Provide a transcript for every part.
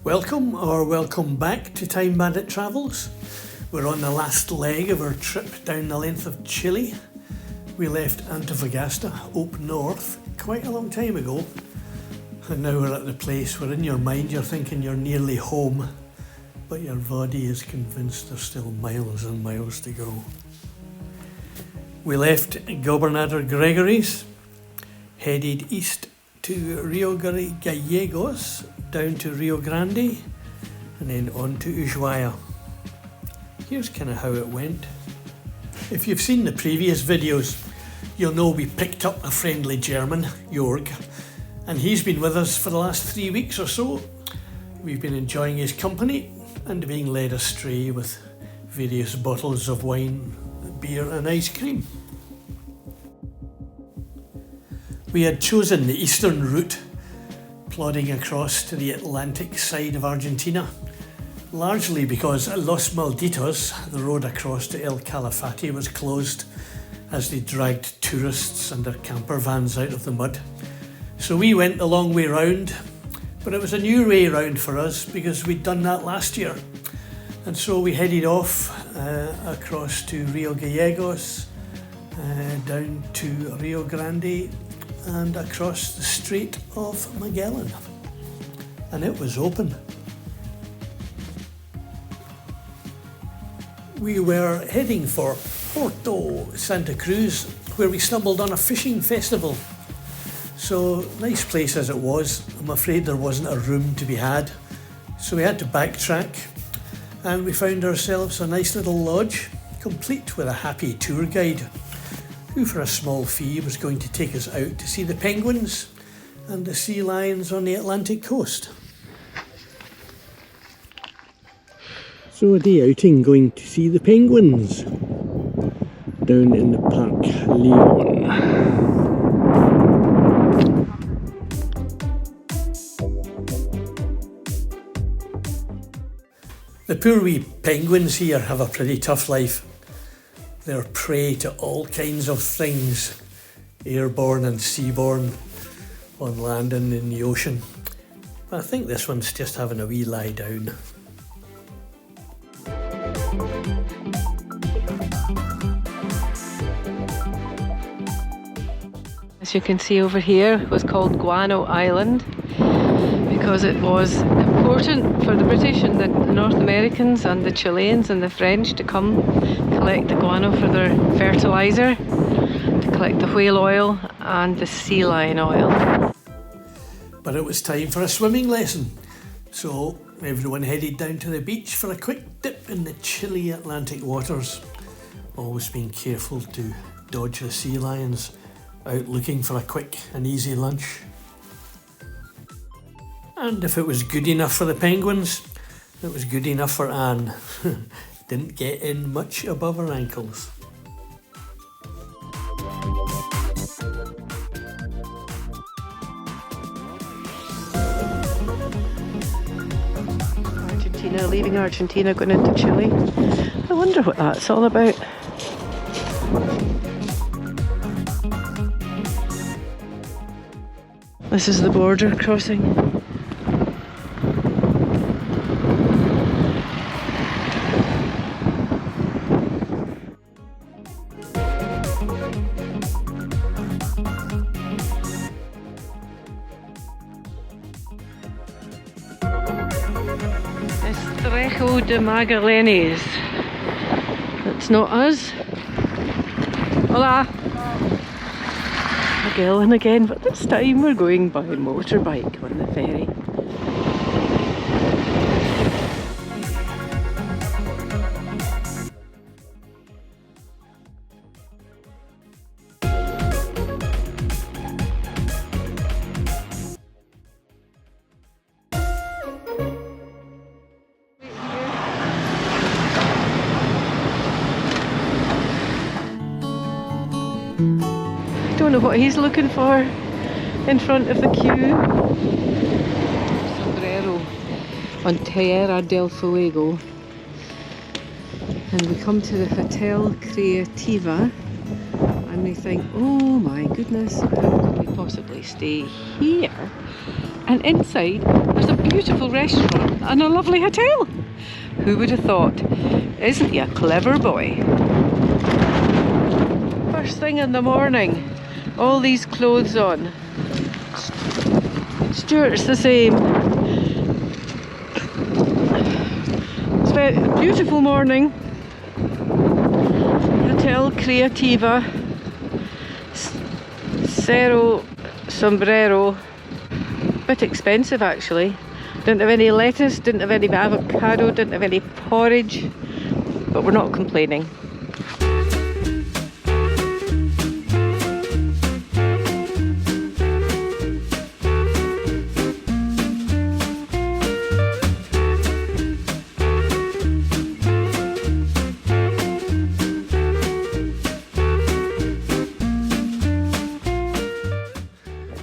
Welcome or welcome back to Time Bandit Travels. We're on the last leg of our trip down the length of Chile. We left Antofagasta up north quite a long time ago, and now we're at the place where in your mind you're thinking you're nearly home, but your body is convinced there's still miles and miles to go. We left Governor Gregory's, headed east to Rio Gallegos, down to Rio Grande, and then on to Ushuaia. Here's kind of how it went. If you've seen the previous videos, you'll know we picked up a friendly German, Jorg, and he's been with us for the last 3 weeks or so. We've been enjoying his company and being led astray with various bottles of wine, beer and ice cream. We had chosen the eastern route, plodding across to the Atlantic side of Argentina, largely because Los Malditos, the road across to El Calafate, was closed as they dragged tourists and their camper vans out of the mud. So we went the long way round, but it was a new way round for us because we'd done that last year. And so we headed off across to Rio Gallegos, down to Rio Grande, and across the Strait of Magellan, and it was open. We were heading for Porto Santa Cruz, where we stumbled on a fishing festival. So, nice place as it was, I'm afraid there wasn't a room to be had, so we had to backtrack, and we found ourselves a nice little lodge, complete with a happy tour guide, who for a small fee was going to take us out to see the penguins and the sea lions on the Atlantic coast. So a day outing going to see the penguins down in the Park Leon. The poor wee penguins here have a pretty tough life. They're prey to all kinds of things, airborne and seaborne, on land and in the ocean. But I think this one's just having a wee lie down. As you can see over here, it was called Guano Island because it was important for the British and the North Americans and the Chileans and the French to come collect the guano for their fertiliser, to collect the whale oil and the sea lion oil. But it was time for a swimming lesson, so everyone headed down to the beach for a quick dip in the chilly Atlantic waters, always being careful to dodge the sea lions out looking for a quick and easy lunch. And if it was good enough for the penguins, it was good enough for Anne. Didn't get in much above her ankles. Argentina, leaving Argentina, going into Chile. I wonder what that's all about. This is the border crossing. Estrecho de Magallanes. That's not us. Hola! Magellan again, but this time we're going by motorbike on the ferry. Don't know what he's looking for in front of the queue. Sombrero on Tierra del Fuego. And we come to the Hotel Creativa and we think, oh my goodness, how could we possibly stay here And inside there's a beautiful restaurant and a lovely hotel. Who would have thought? Isn't he a clever boy? First thing in the morning, all these clothes on. Stuart's the same. It's a beautiful morning. Hotel Creativa, Cerro Sombrero. Bit expensive actually. Didn't have any lettuce, didn't have any avocado, didn't have any porridge, but we're not complaining.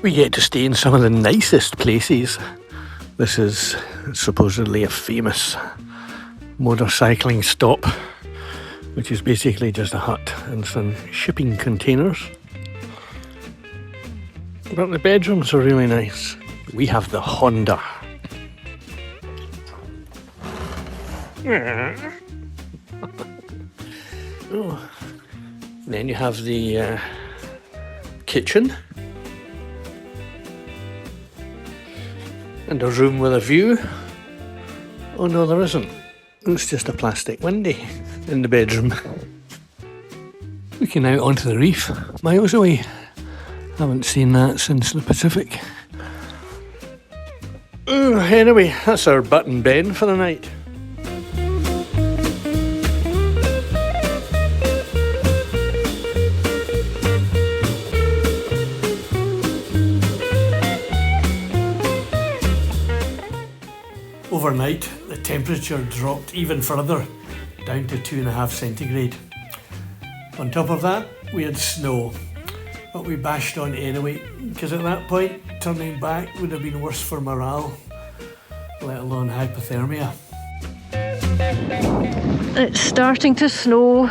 We get to stay in some of the nicest places. This is supposedly a famous motorcycling stop, which is basically just a hut and some shipping containers. But the bedrooms are really nice. We have the Honda. Oh. Then you have the kitchen. And a room with a view. Oh no, there isn't. It's just a plastic window in the bedroom. Looking out onto the reef, miles away. Haven't seen that since the Pacific. Anyway, that's our button bed for the night. Overnight, the temperature dropped even further, down to 2.5 centigrade. On top of that, we had snow, but we bashed on anyway, because at that point, turning back would have been worse for morale, let alone hypothermia. It's starting to snow.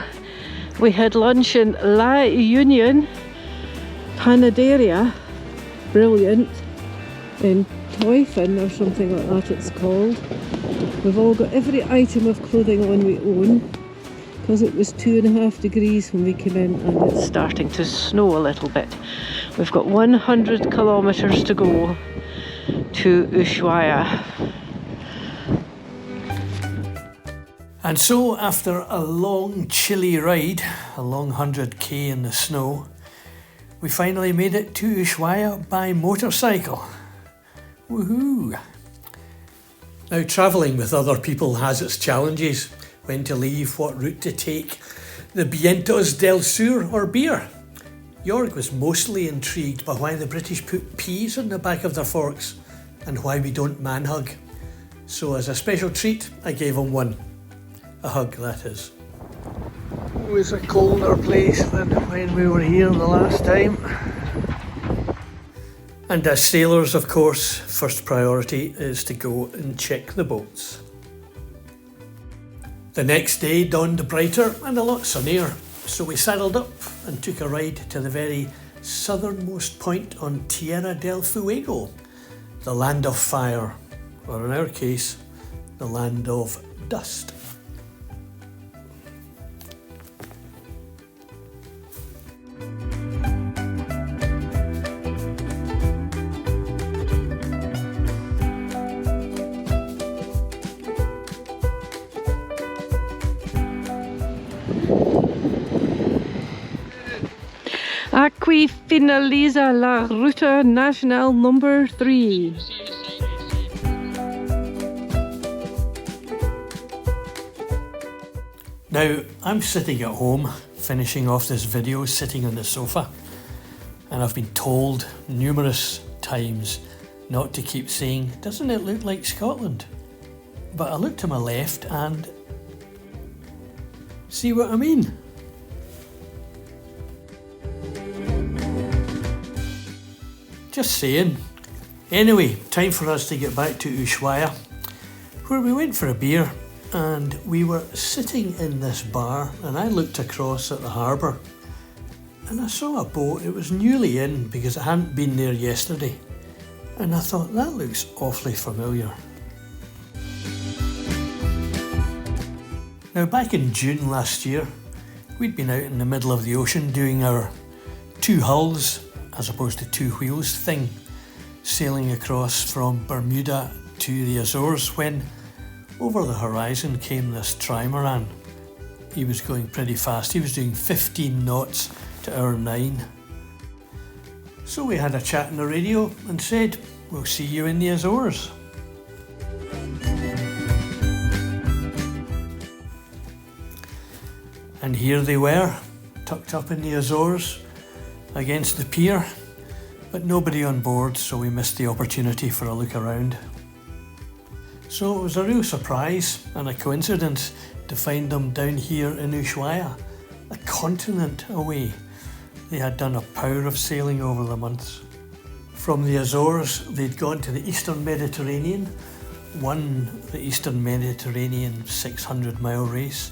We had lunch in La Union, Panaderia, brilliant, in Toyfin or something like that it's called. We've all got every item of clothing on we own because it was 2.5 degrees when we came in, and it's starting to snow a little bit. We've got 100 kilometres to go to Ushuaia. And so after a long chilly ride, a long 100k in the snow, we finally made it to Ushuaia by motorcycle. Woohoo! Now, travelling with other people has its challenges. When to leave, what route to take, the Vientos del Sur or beer. Jorg was mostly intrigued by why the British put peas on the back of their forks and why we don't man-hug. So as a special treat, I gave him one. A hug, that is. It was a colder place than when we were here the last time. And as sailors, of course, first priority is to go and check the boats. The next day dawned brighter and a lot sunnier, so we saddled up and took a ride to the very southernmost point on Tierra del Fuego, the land of fire, or in our case, the land of dust. Aquí finaliza la Ruta Nacional number 3. Now, I'm sitting at home, finishing off this video, sitting on the sofa, and I've been told numerous times not to keep saying, "Doesn't it look like Scotland?" But I look to my left and see what I mean. Just saying. Anyway, time for us to get back to Ushuaia, where we went for a beer, and we were sitting in this bar, and I looked across at the harbour and I saw a boat. It was newly in because it hadn't been there yesterday, and I thought that looks awfully familiar. Now back in June last year, we'd been out in the middle of the ocean doing our two hulls as opposed to two wheels thing, sailing across from Bermuda to the Azores when over the horizon came this trimaran. He was going pretty fast, he was doing 15 knots to hour 9. So we had a chat on the radio and said, we'll see you in the Azores. And here they were, tucked up in the Azores against the pier, but nobody on board, so we missed the opportunity for a look around. So it was a real surprise and a coincidence to find them down here in Ushuaia, a continent away. They had done a power of sailing over the months. From the Azores, they'd gone to the Eastern Mediterranean, won the Eastern Mediterranean 600-mile race.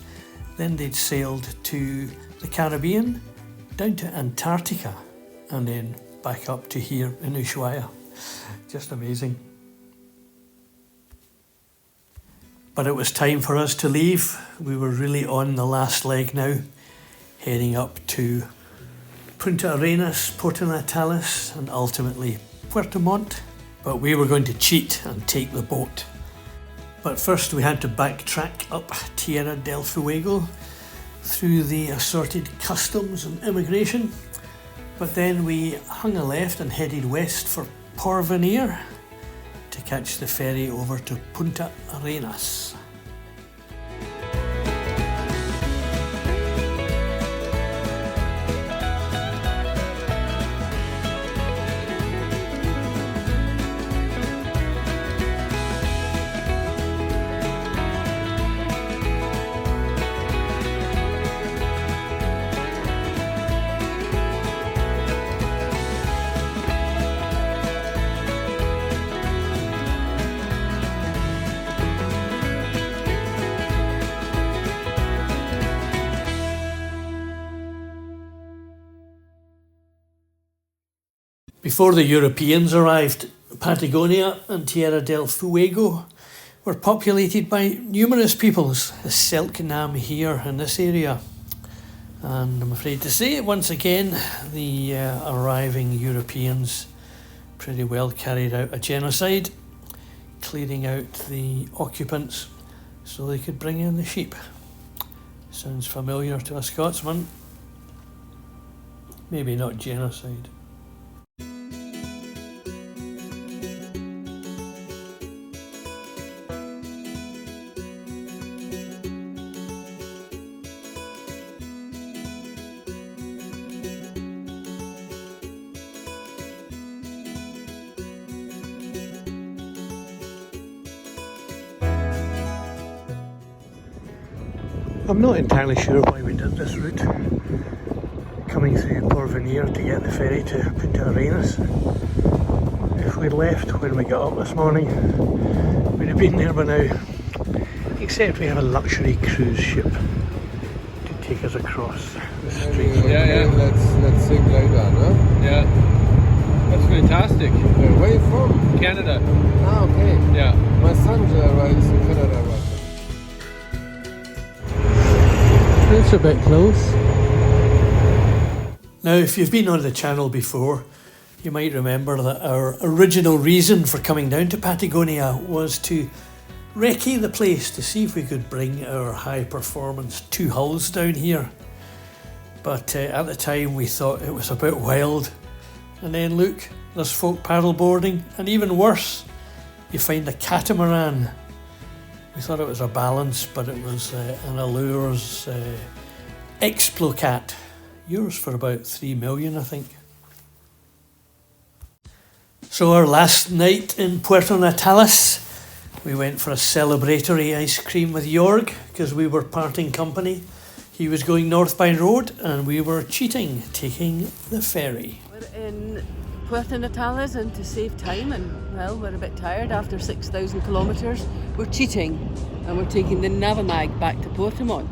Then they'd sailed to the Caribbean, down to Antarctica, and then back up to here in Ushuaia. Just amazing. But it was time for us to leave. We were really on the last leg now, heading up to Punta Arenas, Puerto Natales, and ultimately Puerto Montt. But we were going to cheat and take the boat. But first we had to backtrack up Tierra del Fuego through the assorted customs and immigration. But then we hung a left and headed west for Porvenir to catch the ferry over to Punta Arenas. Before the Europeans arrived, Patagonia and Tierra del Fuego were populated by numerous peoples, the Selknam here in this area. And I'm afraid to say, once again, the arriving Europeans pretty well carried out a genocide, clearing out the occupants so they could bring in the sheep. Sounds familiar to a Scotsman. Maybe not genocide. I'm not entirely sure why we did this route, coming through Porvenir to get the ferry to Punta Arenas. If we'd left when we got up this morning, we'd have been there by now, except we have a luxury cruise ship to take us across the street. Yeah. Let's think later, no? Yeah. That's fantastic. Where are you from? Canada. Ah, okay. Yeah. My son's is in Canada right now. It's a bit close. Now, if you've been on the channel before, you might remember that our original reason for coming down to Patagonia was to recce the place to see if we could bring our high performance two hulls down here. But at the time we thought it was a bit wild. And then look, there's folk paddleboarding, and even worse, you find a catamaran. We thought it was a balance, but it was an Allures Explocat. Yours for about 3 million, I think. So our last night in Puerto Natales, we went for a celebratory ice cream with Jorg because we were parting company. He was going northbound road and we were cheating, taking the ferry. We're in Puerto Natales, and to save time, and well, we're a bit tired after 6,000 kilometres, we're cheating and we're taking the Navamag back to Puerto Montt.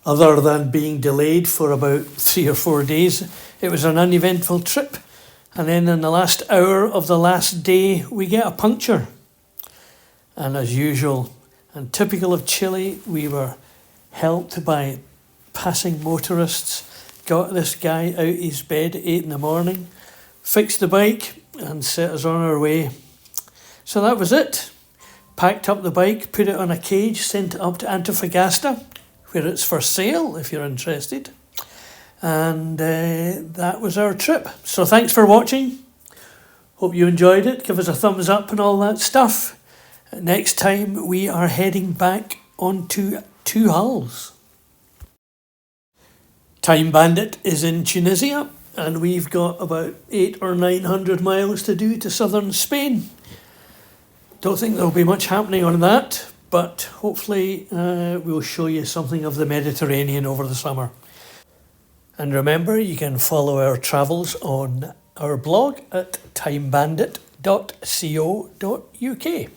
Other than being delayed for about 3 or 4 days, it was an uneventful trip. And then in the last hour of the last day, we get a puncture. And as usual, and typical of Chile, we were helped by passing motorists, got this guy out of his bed at 8 in the morning, fixed the bike and set us on our way. So that was it. Packed up the bike, put it on a cage, sent it up to Antofagasta, where it's for sale if you're interested. And that was our trip. So thanks for watching. Hope you enjoyed it. Give us a thumbs up and all that stuff. Next time we are heading back onto Two Hulls. Time Bandit is in Tunisia, and we've got about 800 or 900 miles to do to southern Spain. Don't think there'll be much happening on that, but hopefully we'll show you something of the Mediterranean over the summer. And remember, you can follow our travels on our blog at timebandit.co.uk.